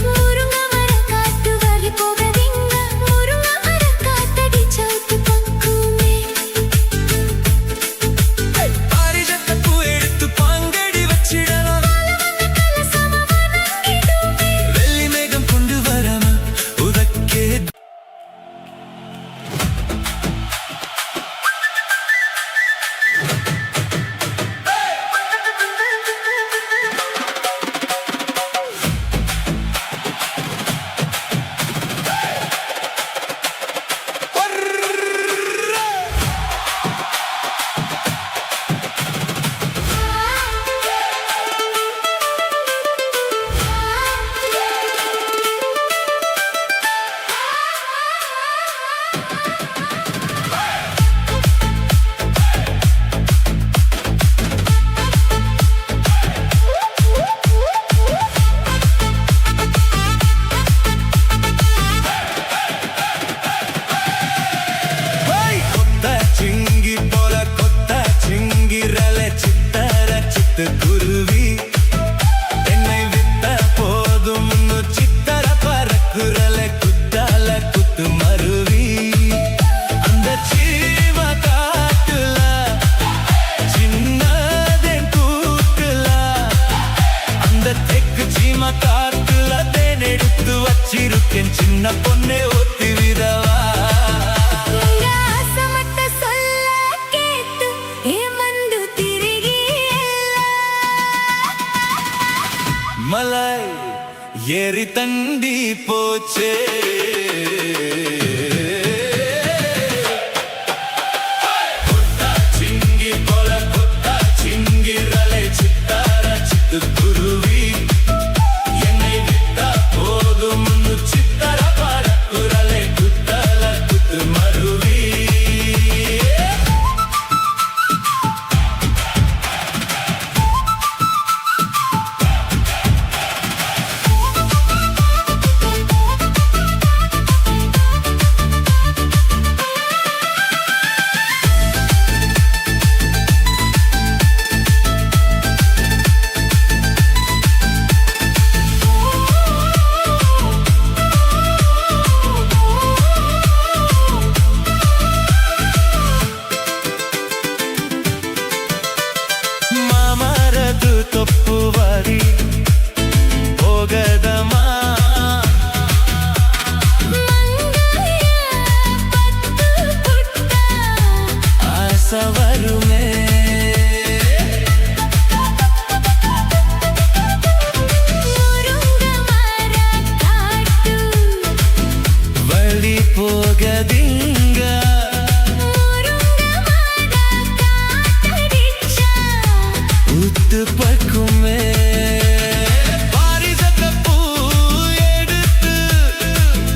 முருங்க மர காட்டு வழி போகதிங்க முருங்க மர காத்தடி சவுத்து பக்குமே பாரிஜத்த பூ எடுத்து பாங்கடி வச்சிடவா, அளவண்ண கலசம வணங்கிடுமே வெள்ளி மேகம் கொண்டு வரமா, உதக்கே கொட்டா சிங்கி போல கொட்டா சிங்கிரலை சித்தார சிட்டுக்குருவி, என்னை விட்டா போதும்னு சித்தார பறக்குறலை குத்தால குத்து மருவி. அந்த சீம காட்டுல சின்னதேன் கூட்டுல அந்த தெக்கு சீம காட்டுல தேன் எடுத்து வச்சிருக்கேன் சின்ன பொண்ணே ஒத்தி விடவா. உங்க ஆசை மட்டும் சொல்ல கேட்டு ஏமாந்து திரிகல மலை ஏறி தண்டி போச்சே. கொட்டா சிங்கி போல கொட்டா சிங்கிரலை சித்தார சிட்டுக்குருவி, என்னை விட்டா போதும்னு சித்தார பறக்குறலை குத்தால குத்து மருவி. போகதிங்க உத்து பக்குமே பாரிஜாத பூ எடுத்து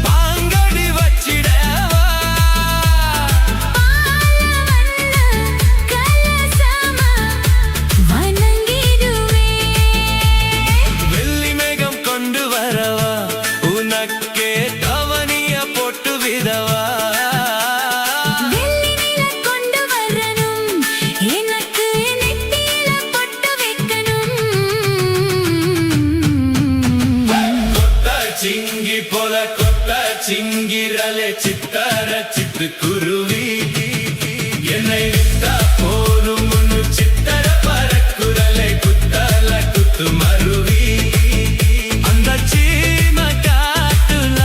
பாங்கடி வச்சிடவா வெள்ளி மேகம் கொண்டு வரவா உனக்கே கவனிய போட்டு விதவா சிங்கி போல கொத்த சிங்கிரலே சித்தார சித்து குருவி என்னை விட்டா போலும் முன்னு சித்தர பறக்குரலே குத்தல குத்து மருவி அந்த சீம காட்டுல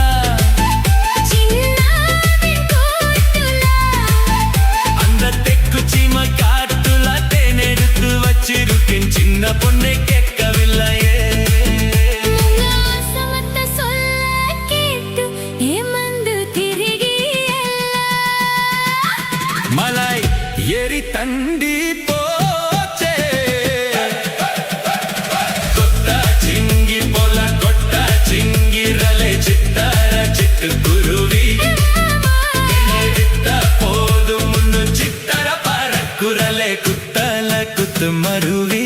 அந்த தெக்கு சீம காட்டுல தேனெடுத்து வச்சிருக்கேன் சின்ன பொண்ணை கேட்கவில்லையே மலை ஏறி தண்டி போச்சே கொத்த சிங்கி போல கொட்ட சிங்கிரலே சித்தார சிட்டு குருவி என்னை விட்ட போதும் முன்னு சித்தர பறக்குரலே குத்தல குத்து மருவி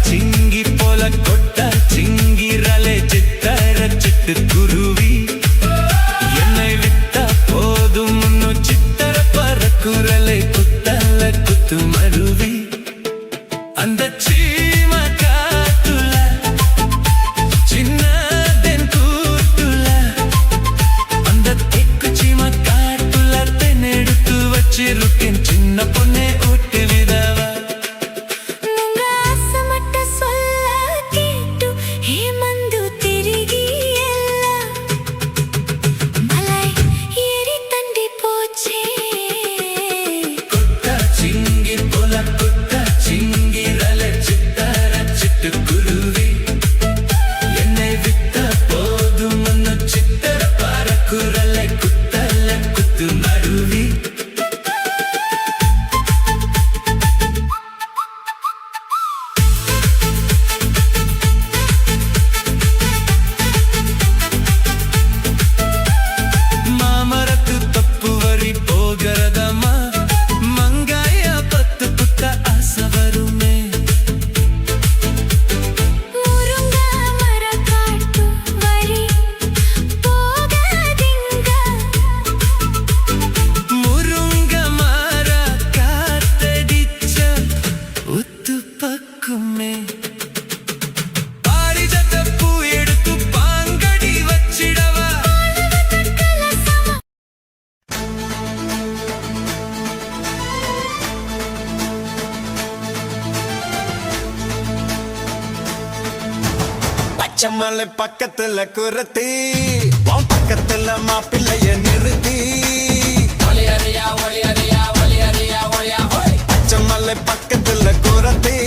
சிங்கி போல கொட்ட சிங்கிரலே சித்தர சிட்டு குருவி என்னை விட்ட போதும் முன்னு சித்தர பறக்குரலை குத்தல குத்து மருவி அந்த சீம காட்டுல சின்னதென் கூட்டுல அந்த தெக்கு சீம காட்டுல தென்னெடுத்து வச்சிருக்கேன் சின்ன பொண்ணே ஊட்டு விதவா சிங்கி போல கொட்ட சிங்கிரலே சித்தார சிட்டு குருவி என்னை விட்ட போதும் முன்னு சித்தர பறக்குரலை குத்தல குத்து மருவி மாமரத்து தப்பு வரி போகிறதம்மா மங்காய பத்து புத்த ஆசை வருமே முருங்க மர காத்தடிச்ச உத்து பக்குமே பாரிஜாத பூ எடுத்து பாங்கடி வச்சிடவா பச்சைமலை பக்கத்துல குரத்தி உன் பக்கத்துல மாப்பிள்ளைய நிறுத்தி பச்சைமலை பக்கத்துல குரத்தி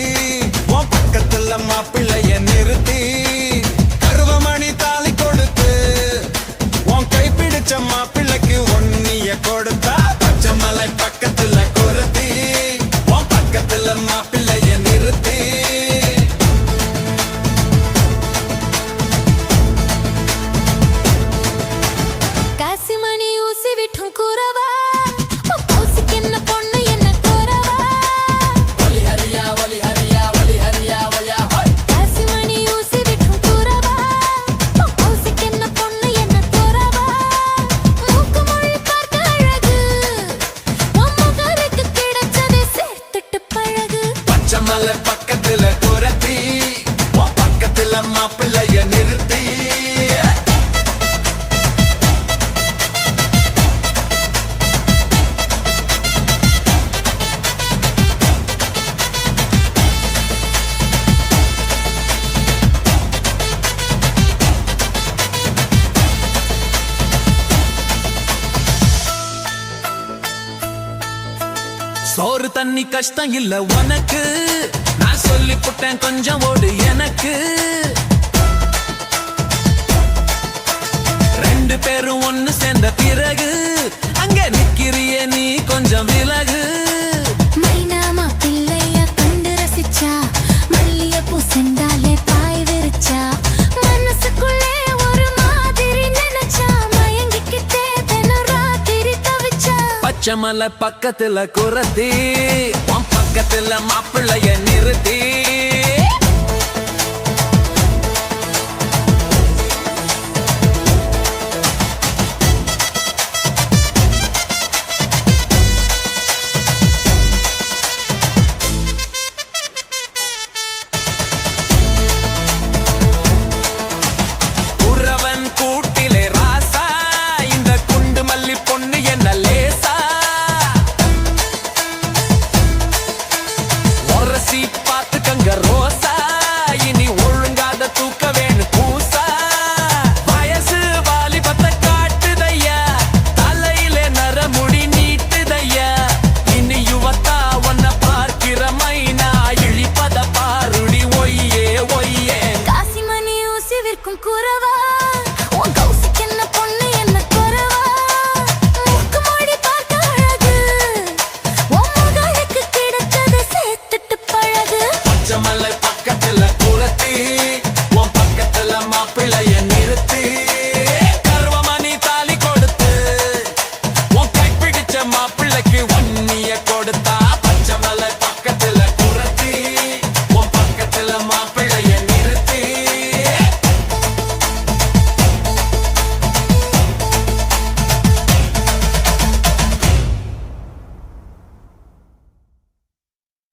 உன் பக்கத்துல மாப்பிள்ளைய நிறுத்தி கருவமணி தாலி கொடுத்து உன் கை பிடிச்ச மாப்பிள்ளைக்கு ஒன்னிய கொடுத்தா பச்சைமலை பக்கத்துல குரத்தி உன் பக்கத்துல மாப்பிள்ளைய நிறுத்தி कासिमणी उसी विठू कुरवा சோறு தண்ணி கஷ்டம் இல்ல உனக்கு, நான் சொல்லி புட்டேன் கொஞ்சம் ஓடு எனக்கு. ரெண்டு பேரும் ஒண்ணு சேர்ந்த பிறகு அங்க நிக்கிறியே நீ கொஞ்சம் விலகு. மைனாமா பிள்ளைய கண்டு ரசிச்சா, மல்லிகைப்பூ செண்டாலே பாய் விரிச்சா, மனசுக்குள்ளே ஒரு மாதிரி நினைச்சா, மயங்கிக்கிட்டே தினம் ராத்திரி தவிச்சா. பச்சை மலை பக்கத்துல குரத்தி, உன் பக்கத்துல மாப்பிள்ளைய நிறுத்தி. உறவன் கூட்டிலே ராசா, இந்த குண்டு மல்லி பொண்ணு என்ன லேசா. உரசி பார்த்துக்கங்க ரோசா, இனி ஒழுங்காத தூக்க வேணும் பூசா. வயசு வாலிபத்தை காட்டுதையா, தலையிலே நரமுடி நீட்டுதையா. இனி யுவத்தா உன்னை பார்க்கிற மைனா, இழிப்பத பாருடி ஒய்யே ஒய்யே. காசிமணி ஊசி விற்கும் குறவா, உன் கௌசிக்கு என்ன பொண்ணு என்ன குறவா. மூக்கு மூடி பார்க்க அழகு, உன் மகளுக்கு கிடைச்சதை சேர்த்துட்டு பழகு. பச்சை மலை பக்கத்துல குளத்தி, உன் பக்கத்துல மாப்பிள்ளைய நிறுத்தி. கர்வமணி தாலி கொடுத்து, உன் கை பிடிச்ச மாப்பிள்ளைக்கு ஒன்னிய கொடுத்தா.